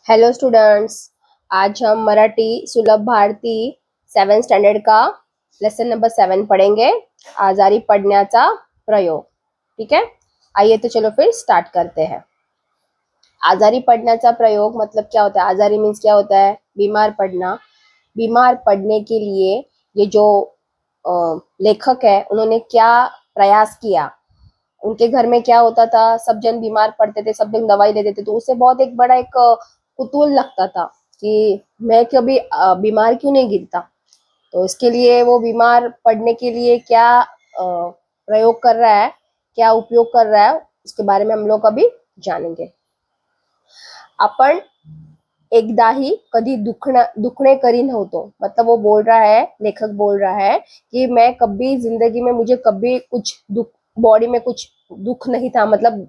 Hello students. आज हम मराठी सुलभ Bharti 7th standard का लेसन नंबर 7 पढ़ेंगे। आजारी पडण्याचा प्रयोग। ठीक है, आइए तो चलो फिर स्टार्ट करते हैं। आजारी पडण्याचा प्रयोग मतलब क्या होता है? आजारी मीन्स क्या होता है? बीमार पड़ना। बीमार पड़ने के लिए ये जो लेखक है उन्होंने क्या प्रयास किया। उनके घर में क्या होता था, सब जन बीमार पड़ते थे, सब जन दवाई लेते थे, तो उससे बहुत एक बड़ा एक कुतूहल लगता था कि मैं कभी बीमार क्यों नहीं गिरता। तो इसके लिए वो बीमार पड़ने के लिए क्या प्रयोग कर रहा है, क्या उपयोग कर रहा है, उसके बारे में हम लोग अभी जानेंगे। आपण एकदाही कधी दुखणे करी नव्हतो। मतलब वो बोल रहा है, लेखक बोल रहा है कि मैं कभी जिंदगी में, मुझे कभी कुछ दुख, बॉडी में कुछ दुख नहीं था, मतलब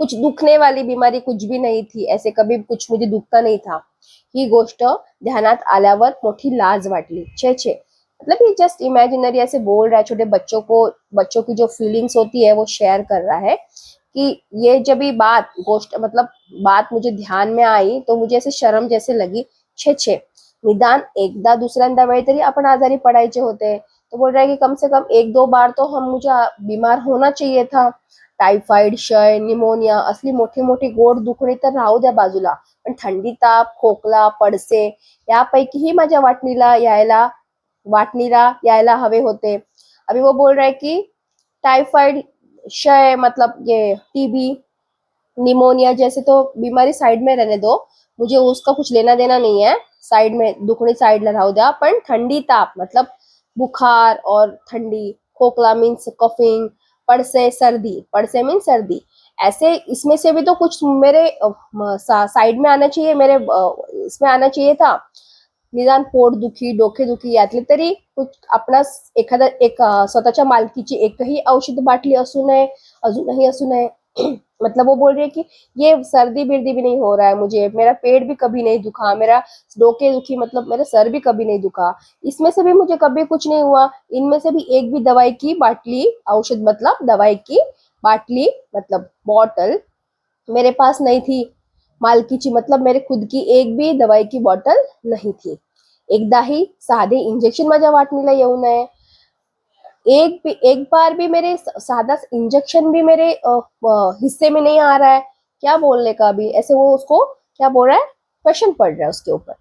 कुछ दुखने वाली बीमारी कुछ भी नहीं थी, ऐसे कभी कुछ मुझे दुखता नहीं था। ही गोष्ट ध्यानात आल्यावर मोठी लाज वाटली। छे छे, मतलब ये जस्ट इमेजिनरी ऐसे बोल रहा है, छोटे बच्चों को, बच्चों की जो फीलिंग्स होती है वो शेयर कर रहा है कि ये जब भी बात गोष्ट मतलब बात मुझे ध्यान में आई तो मुझे ऐसे शर्म जैसे लगी। छे छे, निदान एकदा दुसऱ्यांदा वेळी तरी आपण आजारी पडायचे होते। तो बोल रहा है कि कम से कम एक दो बार तो हम मुझे बीमार होना चाहिए था। टायफॉइड, क्षय, निमोनिया असली मोठी मोठी गोड दुखणी तर राहू द्या बाजूला, पण थंडी, ताप, खोकला, पडसे यापैकीही माझ्या वाटणीला यायला हवे होते। अभी वो बोल रहा है कि टाइफाइड, क्षय मतलब ये टीबी, निमोनिया जैसे तो बीमारी साइड में रहने दो, मुझे उसका कुछ लेना देना नहीं है, साइड में दुखड़ी साइड ला राहू द्या। पण ठंडी, ताप मतलब बुखार और ठंडी, खोखला मीन्स कफिंग, पड़से सर्दी, पड़से मीन्स सर्दी, ऐसे इसमें से भी तो कुछ मेरे साइड में आना चाहिए, मेरे इसमें आना चाहिए था। निदान पोटदुखी, डोकेदुखी यातली तरी कुछ आपणास एखादा एक स्वतःच्या मालकीची एकही औषध बाटली असू नये, अजूनही असू नये। मतलब वो बोल रही है कि ये सर्दी बिर्दी भी नहीं हो रहा है मुझे, मेरा पेट भी कभी नहीं दुखा, मेरा डोके दुखी मतलब मेरा सर भी कभी नहीं दुखा, इसमें से भी मुझे कभी कुछ नहीं हुआ। इनमें से भी एक भी दवाई की बाटली, औषध मतलब दवाई की बाटली मतलब बॉटल मेरे पास नहीं थी। मालकीची मतलब मेरे खुद की एक भी दवाई की बॉटल नहीं थी। एकदाही साधे इंजेक्शन माझ्या वाटणीला येऊ नये। एक बार भी मेरे सादा इंजेक्शन भी मेरे हिस्से में नहीं आ रहा है। क्या बोलने का, अभी ऐसे वो उसको क्या बोल रहा है, क्वेश्चन पढ़ रहा है उसके ऊपर,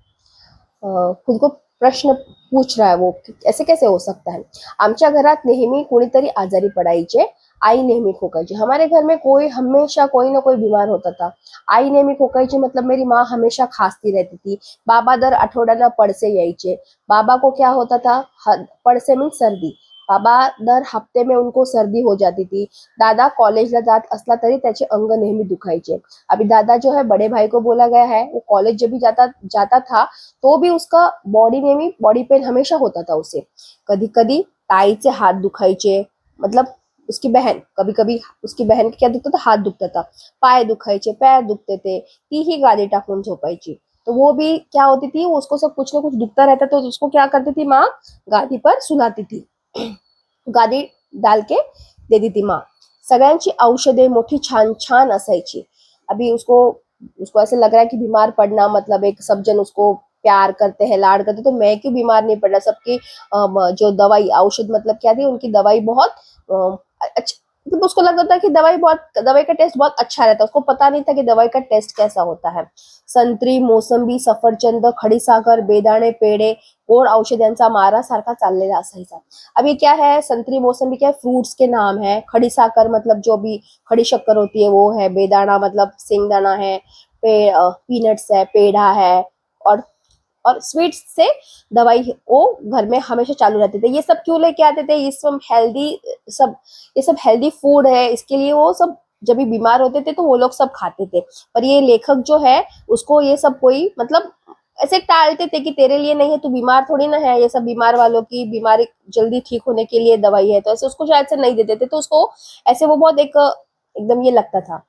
खुद को प्रश्न पूछ रहा है वो कि ऐसे कैसे हो सकता है। आमच्या घरात नेहमी कोणीतरी आजारी पडायचे, आई नेहमी खोकायची। हमारे घर में कोई हमेशा कोई ना कोई बीमार होता था। आई नेहमी खोकायची मतलब मेरी माँ हमेशा खांसती रहती थी। बाबा दर आठवड्याला पडसे यायचे। बाबा को क्या होता था, पडसे मीन्स सर्दी, बाबा दर हफ्ते में उनको सर्दी हो जाती थी। दादा कॉलेजला जात असला तरी त्याचे अंग नेहमी दुखायचे। अभी दादा जो है, बड़े भाई को बोला गया है, वो कॉलेज जब भी जाता जाता था तो भी उसका बॉडी पेन हमेशा होता था उसे। कभी कभी ताईचे हाथ दुखायचे, मतलब उसकी बहन, कभी कभी उसकी बहन क्या दुखता था, हाथ दुखता था, पाय दुखायचे, पैर दुखते थे, ती ही गादी टाकून झोपायची। तो वो भी क्या होती थी, उसको सब कुछ ना कुछ दुखता रहता तो उसको क्या करती थी माँ, गादी पर सुलाती थी, गादी डाल के देती थी माँ। सगळ्यांची औषधे मोठी छान छान असायची। अभी उसको उसको ऐसे लग रहा है कि बीमार पड़ना मतलब एक सब जन उसको प्यार करते हैं, लाड करते, तो मैं क्यों बीमार नहीं पड़ रहा। सबकी जो दवाई औषध मतलब क्या थी, उनकी दवाई बहुत अच्छा, मतलब उसको लगता था कि दवाई का टेस्ट बहुत अच्छा रहता है। उसको पता नहीं था कि दवाई का टेस्ट कैसा होता है। संत्री, मोसंबी, सफरचंद, खडीसाखर, बेदाणे, पेढे, गोड औषध यांचा मारा सारखा चाललेला असायचा। अब ये क्या है, संतरी, मौसम्बी क्या है, फ्रूट्स के नाम है। खड़ी साकर मतलब जो भी खड़ी शक्कर होती है वो है। बेदाना मतलब सिंगदाना है। पीनट्स है, पेड़ा है। और और स्वीट्स से दवाई वो घर में हमेशा चालू रहते थे। ये सब क्यों लेके आते थे, ये सब हेल्दी, सब ये सब हेल्दी फूड है, इसके लिए वो सब जब भी बीमार होते थे तो वो लोग सब खाते थे। पर ये लेखक जो है उसको ये सब कोई मतलब ऐसे टालते थे कि तेरे लिए नहीं है, तू बीमार थोड़ी ना है, ये सब बीमार वालों की बीमारी जल्दी ठीक होने के लिए दवाई है, तो ऐसे उसको शायद से नहीं देते थे। तो उसको ऐसे वो बहुत एक एकदम ये लगता था,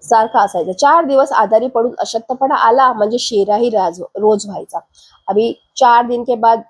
सारखा असायचा। 4 दिवस आजारी पडून अशक्तपणा आला म्हणजे शेराही रोज व्हायचा। अभी 4 दिन के बाद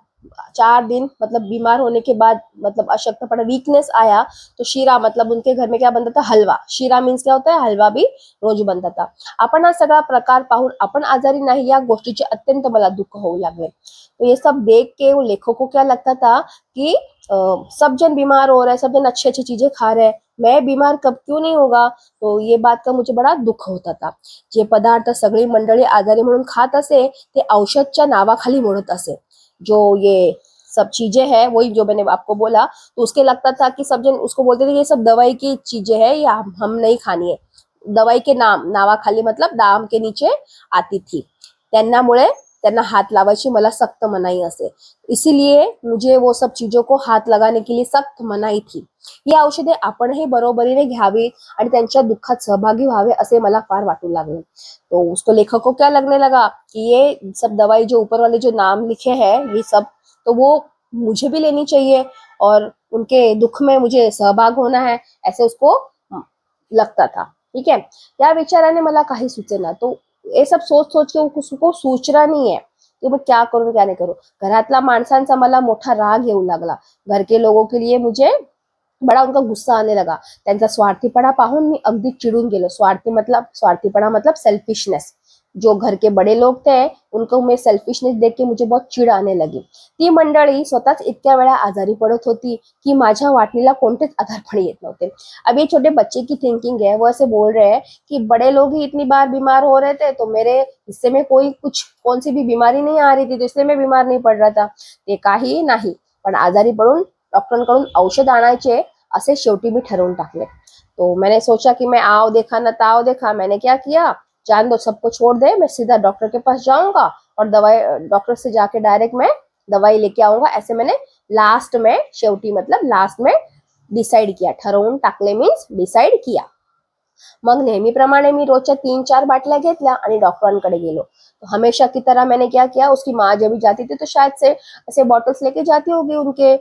4 दिन मतलब बीमार होने के बाद मतलब अशक्तपणा वीकनेस आया, तो शिरा मतलब उनके घर में क्या बनता था, हलवा. शिरा मीन्स क्या होता है, हलवा भी रोज बनता था. आपण हा सगळा प्रकार पाहून आपण आजारी नाही या गोष्टीचे अत्यंत मला दुःख होऊ लागले. तो ये सब देख के वो लेखक को क्या लगता था कि सब जन बीमार हो रहे हैं, सब जन अच्छी अच्छी चीजें खा रहे हैं, मैं बीमार कब क्यों नहीं होगा. तो ये बात का मुझे बड़ा दुःख होता था. जे पदार्थ सगळी मंडळी आजारी म्हणून खात असे ते औषधच्या नावाखाली म्हणत असे. जो ये सब चीजें हैं वही जो मैंने आपको बोला, तो उसके लगता था कि सब जन उसको बोलते थे ये सब दवाई की चीजें हैं, ये हम नहीं खानी है. दवाई के नावाखाली मतलब दाम के नीचे आती थी. त्यांनामुळे त्यांना हात लावायची मला सख्त मनाई असे. इसीलिए मुझे वो सब चीजों को हाथ लगाने के लिए सख्त मनाई थी. ही औषधे आपणही बरोबरीने घ्यावी आणि त्यांच्या दुःखात सहभागी व्हावे असे मला फार वाटू लागले. तो उसको लेखक को क्या लगने लगा कि ये सब दवाई जो ऊपर वाले जो नाम लिखे हैं ये सब, तो वो मुझे भी लेनी चाहिए और उनके दुख में मुझे सहभाग होना है, ऐसे उसको लगता था. ठीक है. या विचाराने मला काही सुचेना. तो ये सब सोच सोच के उसको सूचना नहीं है कि मैं क्या करूं क्या नहीं करूं. घरातला माणसांचा मला मोठा राग येऊ लागला. घर के लोगों के लिए मुझे बड़ा उनका गुस्सा आने लगा. त्यांचा स्वार्थीपणा पाहून मी अगदी चिडून गेलो. स्वार्थीपणा मतलब सेल्फिशनेस. जो घर के बड़े लोग थे उनको मैं सेल्फिशनेस देख के मुझे बहुत चिड आने लगी. ती मंडळी स्वतःच इतक्या वेळा आजारी पडत होती की माझ्या वाटणीला कोणतेच आधारपण येत नव्हते. अब ये छोटे बच्चे की थिंकिंग है, वो ऐसे बोल रहे हैं कि बड़े लोग ही इतनी बार बीमार हो रहे थे तो मेरे हिस्से में कौन सी भी बीमारी नहीं आ रही थी, तो इसलिए मैं बीमार नहीं पड़ रहा था. ते काही नाही, पण आजारी पडून डॉक्टरांकडून औषध आणायचे असे शेवटी मी ठरवून टाकले. तो मैंने सोचा कि मैं आओ देखा न ताव देखा. मैंने क्या किया, जान दो सबको छोड़ दे, मैं सीधा डॉक्टर के पास जाऊंगा और दवाई डॉक्टर से जाके डायरेक्ट मैं दवाई लेके आऊंगा. ऐसे मैंने लास्ट में शेवटी मतलब लास्ट में डिसाइड किया. ठरवून टाकले मीन्स डिसाइड किया. मग नेहमीप्रमाणे मी रोजच्या 3-4 बाटल्या घेतल्या आणि डॉक्टरांकडे गेलो. तो हमेशा की तरह मैंने क्या किया, उसकी माँ जब भी जाती थी तो शायद से ऐसे बॉटल्स लेके जाती होगी उनके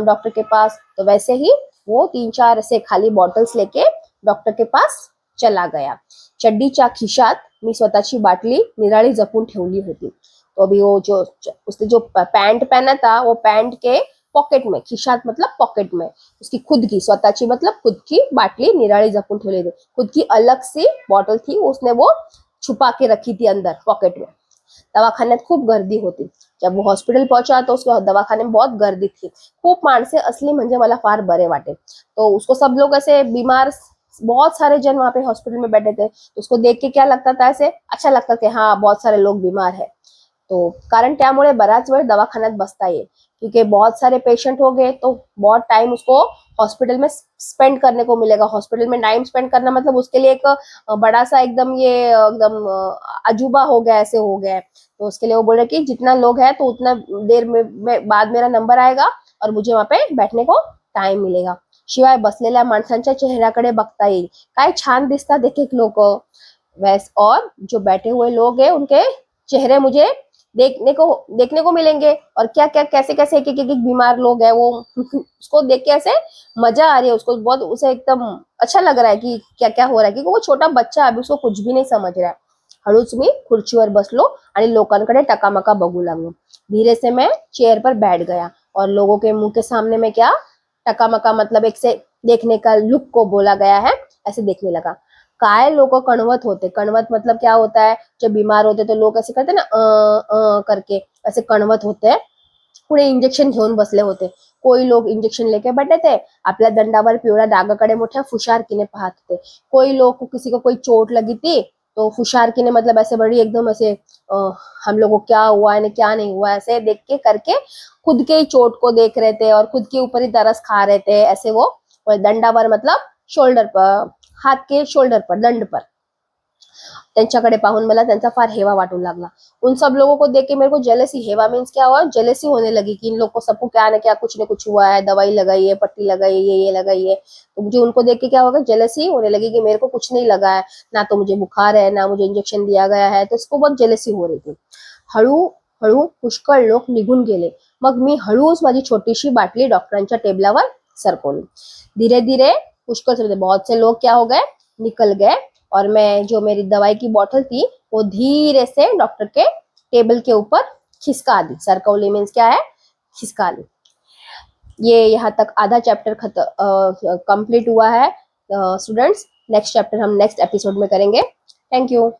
डॉक्टर के पास. तो वैसे ही वो 3-4 ऐसे खाली बॉटल्स लेके डॉक्टर के पास चला गया. चड्डीच्या खिशात मी स्वतःची बाटली निराळी जपून ठेवली होती. तो अभी वो जो उसने जो पैंट पहना था वो पैंट के पॉकेट में, खिशात मतलब पॉकेट में उसकी खुद की स्वतःची मतलब खुद की बाटली निराळी जपून ठेवली थी. खुद की अलग सी बॉटल थी, उसने वो छुपा के रखी थी अंदर पॉकेट में. दवाखान्यात खूप गर्दी होती. जब वो हॉस्पिटल पहुंचा तो उसके दवाखाने में बहुत गर्दी थी. खूप माणसे असली म्हणजे मला फार बरे वाटे. तो उसको सब लोग ऐसे बीमार, बहुत सारे जन वहां पे हॉस्पिटल में बैठे थे, तो उसको देख के क्या लगता था, ऐसे अच्छा लगता था कि हाँ बहुत सारे लोग बीमार है. तो कारण त्यामुळे बराच वेळ दवाखान्यात बसता येईल, क्योंकि बहुत सारे पेशेंट हो गए तो बहुत टाइम उसको हॉस्पिटल में स्पेंड करने को मिलेगा. हॉस्पिटल में टाइम स्पेंड करना मतलब उसके लिए एक बड़ा सा एकदम ये एकदम अजूबा हो गया, ऐसे हो गया. तो उसके लिए वो बोल रहे कि जितना लोग है तो उतना देर में बाद मेरा नंबर आएगा और मुझे वहां पे बैठने को टाइम मिलेगा. शिवाय बसलेल्या माणसांच्या चेहऱ्याकडे बघता येईल. काय छान दिसतात एक एक लोक. वैस और जो बैठे हुए लोग हैं उनके चेहरे मुझे देखने को मिलेंगे. और क्या क्या कैसे कैसे एक बीमार लोग हैं वो उसको देख के ऐसे मजा आ रही है. उसको बहुत उसे एकदम अच्छा लग रहा है कि क्या क्या हो रहा है, क्योंकि वो छोटा बच्चा अभी उसको कुछ भी नहीं समझ रहा है. हळूच मी खुर्चीवर बसलो आणि लोकांकडे टकामका बघू लागलो. धीरे से मैं चेयर पर बैठ गया और लोगों के मुंह के सामने में क्या टकामका मतलब एक से देखने का लुक को बोला गया है, ऐसे देखने लगा. काय लोग कणवत होते. कणवत मतलब क्या होता है, जब बीमार होते तो लोग ऐसे करते ना करके ऐसे कणवत होते. पुढे इंजेक्शन घेऊन बसले होते. कोई लोग इंजेक्शन लेके बैठे थे, आपल्या दंडावर पिवळ्या डागाकडे मोठ्या फुशारकीने पाहत होते. कोई लोग किसी को कोई चोट लगी थी तो फुशारकीने मतलब ऐसे बड़ी एकदम ऐसे हम लोग को क्या हुआ है क्या नहीं हुआ ऐसे देख के करके खुद के ही चोट को देख रहे थे और खुद के ऊपर ही तरस खा रहे थे. ऐसे वो दंडावर मतलब शोल्डर पर, हाथ के शोल्डर पर, दंड पर. त्यांच्याकडे पाहून मला त्यांचा फार हेवा वाटू लागला. उन सब लोगों को देख के मेरे को जेलसी, हेवा मीन्स क्या हुआ, जेलसी होने लगी कि इन लोग को सबको क्या ना क्या कुछ न कुछ हुआ है, दवाई लगाई है, पट्टी लगाई है, ये लगाई है. तो मुझे उनको देख के क्या होगा, जेलसी होने लगी कि मेरे को कुछ नहीं लगा है, ना तो मुझे बुखार है ना मुझे इंजेक्शन दिया गया है. तो इसको बहुत जेलसी हो रही थी. हळूहळू पुष्कळ लोक निघून गेले. मग मी हळूच माझी छोटीशी बाटली डॉक्टरांच्या टेबलावर सरकवली. धीरे धीरे पुष्कळ से बहुत से लोग क्या हो गए, निकल गए. और मैं जो मेरी दवाई की बोतल थी वो धीरे से डॉक्टर के टेबल के ऊपर खिसका दी. सरकौली मीन्स क्या है, खिसका ली। ये यहाँ तक आधा चैप्टर कंप्लीट हुआ है स्टूडेंट्स। नेक्स्ट चैप्टर हम नेक्स्ट एपिसोड में करेंगे। Thank you.